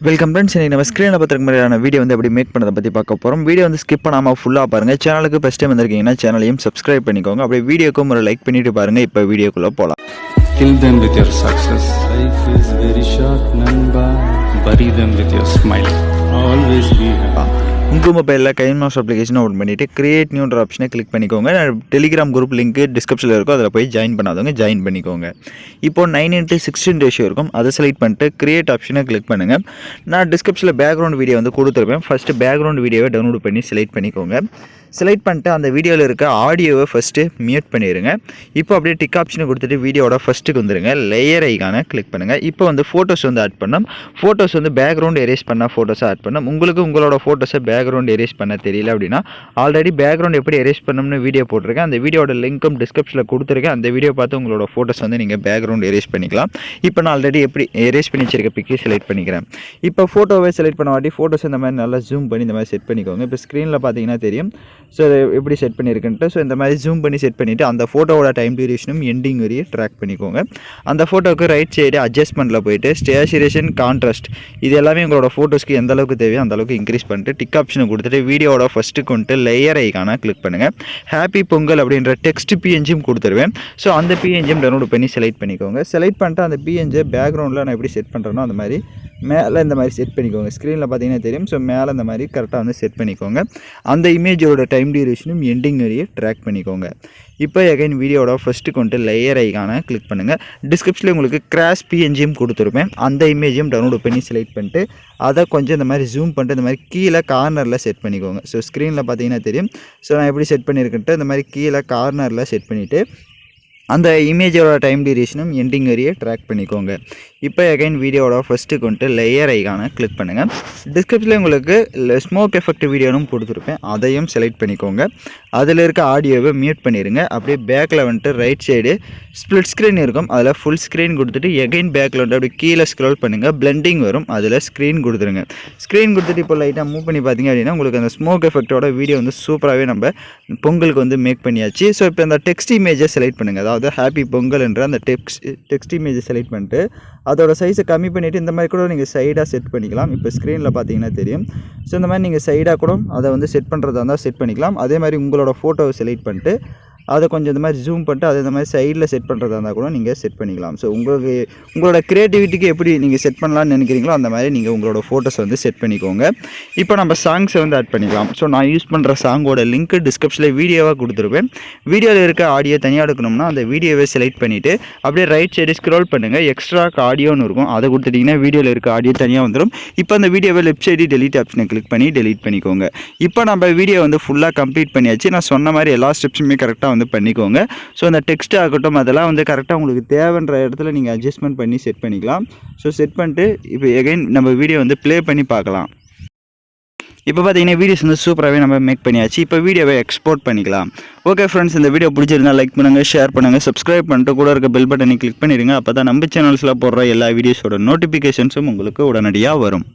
Welcome friends. இன்றைக்கி நம்ம ஸ்க்ரீனில் பார்த்துருக்க மாதிரியான வீடியோ வந்து எப்படி மேக் பண்ணதை பற்றி பார்க்க போகிறோம். வீடியோ வந்து ஸ்கிப் பண்ணாமல் ஃபுல்லாக பாருங்கள். சேனலுக்கு ஃபஸ்ட் டைம் வந்திருக்கீங்கன்னா சேனலையும் சப்ஸ்கிரைப் பண்ணிக்கோங்க. அப்படியே வீடியோக்கும் ஒரு லைக் பண்ணிட்டு பாருங்கள். இப்போ வீடியோக்குள்ளே போகலாம். Kill them with your success. Life is very short, Namba. Bury them with your smile. Always be happy. உங்கள் மொபைலில் கைன்மாஸ்டர் அப்ளிகேஷனை ஓப்பன் பண்ணிவிட்டு கிரியேட் நியூன்ற ஆப்ஷனை கிளிக் பண்ணிக்கோங்க. டெலிகிராம் குரூப் லிங்க்கு டிஸ்கிரிப்ஷனில் இருக்கும். அதில் போய் ஜாயின் பண்ணாதவங்க ஜாயின் பண்ணிக்கோங்க. இப்போ 9:16 ரேஷியோ இருக்கும். அதை செலக்ட் பண்ணிட்டு கிரியேட் ஆப்ஷனை கிளிக் பண்ணுங்கள். நான் டிஸ்கிரிப்ஷனில் பேக்ரவுண்ட் வீடியோ வந்து கொடுத்துருப்பேன். ஃபஸ்ட்டு பேக்ரவுண்ட் வீடியோவை டவுன்லோட் பண்ணி செலக்ட் பண்ணிக்கோங்க. செலக்ட் பண்ணிட்டு அந்த வீடியோவில் இருக்க ஆடியோவை ஃபஸ்ட்டு மியூட் பண்ணிடுங்க. இப்போ அப்படியே டிக் ஆப்ஷனை கொடுத்துட்டு வீடியோட ஃபஸ்ட்டுக்கு வந்துடுங்க. லேயர் ஐக்கானை கிளிக் பண்ணுங்கள். இப்போ வந்து ஃபோட்டோஸ் வந்து ஆட் பண்ணோம். ஃபோட்டோஸ் வந்து பேக்ரவுண்ட் எரேஸ் பண்ண ஃபோட்டோஸை ஆட் பண்ணோம். உங்களுக்கு உங்களோட ஃபோட்டோஸை பேக்ரவுண்ட் எரேஸ் பண்ண தெரியல அப்படின்னா ஆல்ரெடி பேக்ரவுண்ட் எப்படி எரேஸ் பண்ணணும்னு வீடியோ போட்டிருக்கேன். அந்த வீடியோட லிங்க்கும் டிஸ்கிரிப்ஷனில் கொடுத்துருக்கேன். அந்த வீடியோ பார்த்து உங்களோட ஃபோட்டோஸ் வந்து நீங்கள் பேக்ரவுண்ட் எரேஸ் பண்ணிக்கலாம். இப்போ நான் ஆல்ரெடி எப்படி எரேஸ் பண்ணி வச்சிருக்க பிக்கே செலக்ட் பண்ணிக்கிறேன். இப்போ ஃபோட்டோவை செலக்ட் பண்ண வாட்டி ஃபோட்டோஸ் இந்த மாதிரி நல்லா ஜூம் பண்ணி இந்த மாதிரி செட் பண்ணிக்கோங்க. இப்போ ஸ்க்ரீனில் பார்த்தீங்கன்னா தெரியும். ஸோ அதை எப்படி செட் பண்ணியிருக்குன்ட்டு ஸோ இந்த மாதிரி ஜூம் பண்ணி செட் பண்ணிவிட்டு அந்த ஃபோட்டோவோட டைம் டியூரேஷனும் எண்டிங் வரையும் ட்ராக் பண்ணிக்கோங்க. அந்த ஃபோட்டோவுக்கு ரைட் சைடு அட்ஜஸ்ட்மெண்ட்டில் போய்ட்டு ஸ்டேச்சுரேஷன் கான்ட்ராஸ்ட் இது எல்லாமே உங்களோட ஃபோட்டோஸ்க்கு எந்த அளவுக்கு தேவையோ அந்த அளவுக்கு இன்க்ரீஸ் பண்ணிட்டு டிக் ஆப்ஷனை கொடுத்துட்டு வீடியோட ஃபஸ்ட்டு கொண்டு லேயர் ஐக்கான கிளிக் பண்ணுங்கள். ஹாப்பி பொங்கல் அப்படின்ற டெக்ஸ்ட் பிஎன்ஜியும் கொடுத்துருவேன். ஸோ அந்த பிஎன்ஜியும் டவுன்லோட் பண்ணி செலக்ட் பண்ணிக்கோங்க. செலக்ட் பண்ணிட்டு அந்த பிஎன்ஜி பேக்ரவுண்டில் நான் எப்படி செட் பண்ணுறேனோ அந்த மாதிரி மேலே இந்த மாதிரி செட் பண்ணிக்கோங்க. ஸ்க்ரீனில் பார்த்தீங்கன்னா தெரியும். ஸோ மேலே இந்த மாதிரி கரெக்டாக வந்து செட் பண்ணிக்கோங்க. அந்த இமேஜோட டைம் டியூரேஷனும் எண்டிங் வரையும் ட்ராக் பண்ணிக்கோங்க. இப்போ எகைன் வீடியோட ஃபஸ்ட்டு கொண்டு லேயர் ஐக்கான கிளிக் பண்ணுங்கள். டிஸ்கிரிப்ஷனில் உங்களுக்கு கிராஷ் பிஎன்ஜியும் கொடுத்துருப்பேன். அந்த இமேஜையும் டவுன்லோட் பண்ணி செலக்ட் பண்ணிட்டு அதை கொஞ்சம் இந்த மாதிரி ஜூம் பண்ணிட்டு இந்த மாதிரி கீழே கார்னரில் செட் பண்ணிக்கோங்க. ஸோ ஸ்க்ரீனில் பார்த்தீங்கன்னா தெரியும். ஸோ நான் எப்படி செட் பண்ணியிருக்கேன்ட்டு இந்த மாதிரி கீழே கார்னரில் செட் பண்ணிவிட்டு அந்த இமேஜோட டைம் டியூரேஷனும் எண்டிங் வரையே ட்ராக் பண்ணிக்கோங்க. இப்போ எகைன் வீடியோட ஃபஸ்ட்டு கொண்டு லேயர் ஐக்கான கிளிக் பண்ணுங்கள். டிஸ்கிரிப்ஷனில் உங்களுக்கு ஸ்மோக் எஃபெக்ட் வீடியோனும் கொடுத்துருப்பேன். அதையும் செலக்ட் பண்ணிக்கோங்க. அதில் இருக்க ஆடியோவை மியூட் பண்ணிடுங்க. அப்படியே பேக்கில் வந்துட்டு ரைட் சைடு ஸ்ப்ளிட் ஸ்க்ரீன் இருக்கும். அதில் ஃபுல் ஸ்க்ரீன் கொடுத்துட்டு எகைன் பேக்கில் வந்துட்டு அப்படியே கீழே ஸ்க்ரோல் பண்ணுங்கள். பிளெண்டிங் வரும். அதில் ஸ்க்ரீன் கொடுத்துருங்க. ஸ்க்ரீன் கொடுத்துட்டு இப்போ லைட்டாக மூவ் பண்ணி பார்த்தீங்க அப்படின்னா உங்களுக்கு அந்த ஸ்மோக் எஃபெக்டோட வீடியோ வந்து சூப்பராகவே நம்ம பொங்கலுக்கு வந்து மேக் பண்ணியாச்சு. ஸோ இப்போ அந்த டெக்ஸ்ட் இமேஜை செலக்ட் பண்ணுங்கள். அதாவது ஹாப்பி பொங்கல் என்ற அந்த டெக்ஸ்ட் இமேஜை செலக்ட் பண்ணிட்டு அதோட சைஸை கம்மி பண்ணிவிட்டு இந்த மாதிரி கூட நீங்கள் சைடாக செட் பண்ணிக்கலாம். இப்போ ஸ்க்ரீனில் பார்த்தீங்கன்னா தெரியும். ஸோ இந்த மாதிரி நீங்கள் சைடாக கூட அதை வந்து செட் பண்ணுறதா இருந்தால் செட் பண்ணிக்கலாம். அதே மாதிரி உங்களோட ஃபோட்டோவை செலக்ட் பண்ணிட்டு அதை கொஞ்சம் இந்த மாதிரி ஜூம் பண்ணிட்டு அதை இந்த மாதிரி சைடில் செட் பண்ணுறதா இருந்தால் கூட நீங்கள் செட் பண்ணிக்கலாம். ஸோ உங்களோட க்ரியேட்டிவிட்டிக்கு எப்படி நீங்கள் செட் பண்ணலான்னு நினைக்கிறீங்களோ அந்த மாதிரி நீங்கள் உங்களோட ஃபோட்டோஸ் வந்து செட் பண்ணிக்கோங்க. இப்போ நம்ம சாங்ஸை வந்து ஆட் பண்ணிக்கலாம். ஸோ நான் யூஸ் பண்ணுற சாங்கோட லிங்க்கு டிஸ்கிரிப்ஷனில் வீடியோவாக கொடுத்துருப்பேன். வீடியோவில் இருக்க ஆடியோ தனியாக எடுக்கணும்னா அந்த வீடியோவை செலக்ட் பண்ணிவிட்டு அப்படியே ரைட் சைடு ஸ்க்ரோல் பண்ணுங்கள். எக்ஸ்ட்ரா ஆடியோன்னு இருக்கும். அதை கொடுத்துட்டிங்கன்னா வீடியோவில் இருக்க ஆடியோ தனியாக வந்துடும். இப்போ அந்த வீடியோவை லெஃப்ட் சைடு டெலிட் ஆப்ஷனை கிளிக் பண்ணி டெலிட் பண்ணிக்கோங்க. இப்போ நம்ம வீடியோ வந்து ஃபுல்லாக கம்ப்ளீட் பண்ணியாச்சு. நான் சொன்ன மாதிரி எல்லா ஸ்டெப்ஸுமே கரெக்டாக வந்து பண்ணிக்கோங்க. ஸோ அந்த டெக்ஸ்ட் ஆகட்டும் அதெல்லாம் வந்து கரெக்டாக உங்களுக்கு தேவைன்ற இடத்துல நீங்கள் அட்ஜஸ்ட்மெண்ட் பண்ணி செட் பண்ணிக்கலாம். ஸோ செட் பண்ணிட்டு இப்போ எகைன் நம்ம வீடியோ வந்து ப்ளே பண்ணி பார்க்கலாம். இப்போ பார்த்தீங்கன்னா வீடியோஸ் வந்து சூப்பராகவே நம்ம மேக் பண்ணியாச்சு. இப்போ வீடியோவை எக்ஸ்போர்ட் பண்ணிக்கலாம். ஓகே ஃப்ரெண்ட்ஸ், இந்த வீடியோ பிடிச்சிருந்தால் லைக் பண்ணுங்கள், ஷேர் பண்ணுங்கள், சப்ஸ்கிரைப் பண்ணிட்டு கூட இருக்க பெல் பட்டனை கிளிக் பண்ணிடுங்க. அப்போ தான் நம்ம சேனல்ஸில் போடுற எல்லா வீடியோஸோட நோட்டிஃபிகேஷன்ஸும் உங்களுக்கு உடனடியாக வரும்.